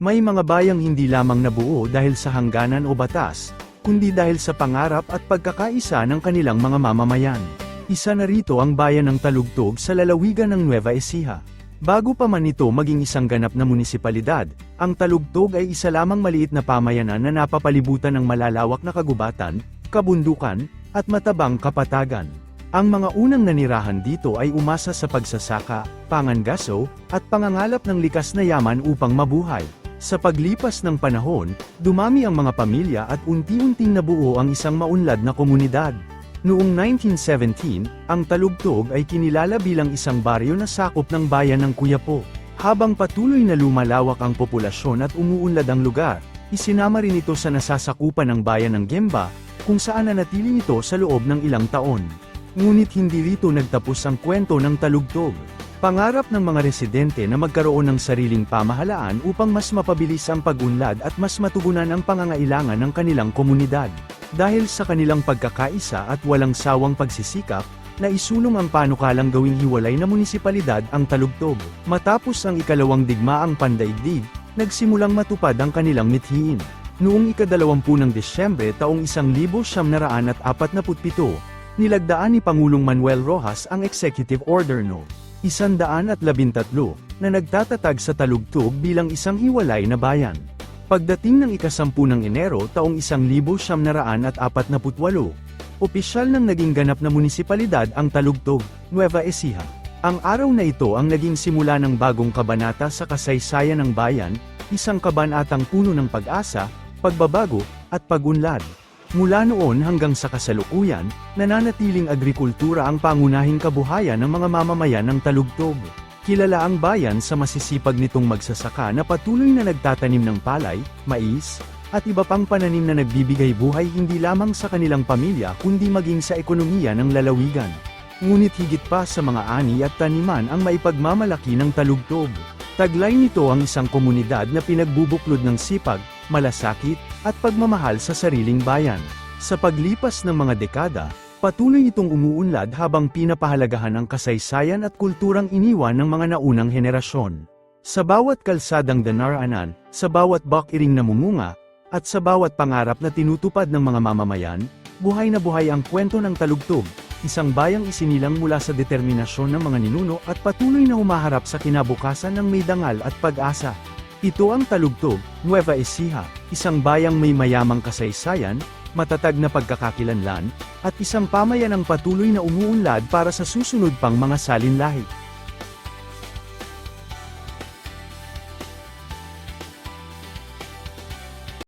May mga bayang hindi lamang nabuo dahil sa hangganan o batas, kundi dahil sa pangarap at pagkakaisa ng kanilang mga mamamayan. Isa na rito ang bayan ng Talugtog sa lalawigan ng Nueva Ecija. Bago pa man ito maging isang ganap na munisipalidad, ang Talugtog ay isa lamang maliit na pamayanan na napapalibutan ng malalawak na kagubatan, kabundukan, at matabang kapatagan. Ang mga unang nanirahan dito ay umasa sa pagsasaka, pangangaso, at pangangalap ng likas na yaman upang mabuhay. Sa paglipas ng panahon, dumami ang mga pamilya at unti-unting nabuo ang isang maunlad na komunidad. Noong 1917, ang Talugtog ay kinilala bilang isang baryo na sakop ng bayan ng Quiapo. Habang patuloy na lumalawak ang populasyon at umuunlad ang lugar, isinama rin ito sa nasasakupan ng bayan ng Gemba, kung saan nanatili ito sa loob ng ilang taon. Ngunit hindi rito nagtapos ang kwento ng Talugtog. Pangarap ng mga residente na magkaroon ng sariling pamahalaan upang mas mapabilis ang pag-unlad at mas matugunan ang pangangailangan ng kanilang komunidad. Dahil sa kanilang pagkakaisa at walang sawang pagsisikap, naisulong ang panukalang gawing hiwalay na munisipalidad ang Talugtog. Matapos ang ikalawang digmaang pandaigdig, nagsimulang matupad ang kanilang mithiin. Noong ika-20 ng Disyembre taong 1947, nilagdaan ni Pangulong Manuel Rojas ang Executive Order No. 113 na nagtatatag sa Talugtog bilang isang hiwalay na bayan. Pagdating ng ika-10 ng Enero taong 1948, opisyal nang naging ganap na munisipalidad ang Talugtog, Nueva Ecija. Ang araw na ito ang naging simula ng bagong kabanata sa kasaysayan ng bayan, isang kabanatang puno ng pag-asa, pagbabago, at pag-unlad. Mula noon hanggang sa kasalukuyan, nananatiling agrikultura ang pangunahing kabuhayan ng mga mamamayan ng Talugtog. Kilala ang bayan sa masisipag nitong magsasaka na patuloy na nagtatanim ng palay, mais, at iba pang pananim na nagbibigay buhay hindi lamang sa kanilang pamilya kundi maging sa ekonomiya ng lalawigan. Ngunit higit pa sa mga ani at taniman ang maipagmamalaki ng Talugtog. Taglay nito ang isang komunidad na pinagbubuklod ng sipag, malasakit, at pagmamahal sa sariling bayan. Sa paglipas ng mga dekada, patuloy itong umuunlad habang pinapahalagahan ang kasaysayan at kulturang iniwan ng mga naunang henerasyon. Sa bawat kalsadang dinaraanan, sa bawat bakiring na mumunga, at sa bawat pangarap na tinutupad ng mga mamamayan, buhay na buhay ang kwento ng Talugtog, isang bayang isinilang mula sa determinasyon ng mga ninuno at patuloy na humaharap sa kinabukasan ng may dangal at pag-asa. Ito ang Talugtog, Nueva Ecija, isang bayang may mayamang kasaysayan, matatag na pagkakakilanlan, at isang pamayanang patuloy na umuunlad para sa susunod pang mga salinlahi.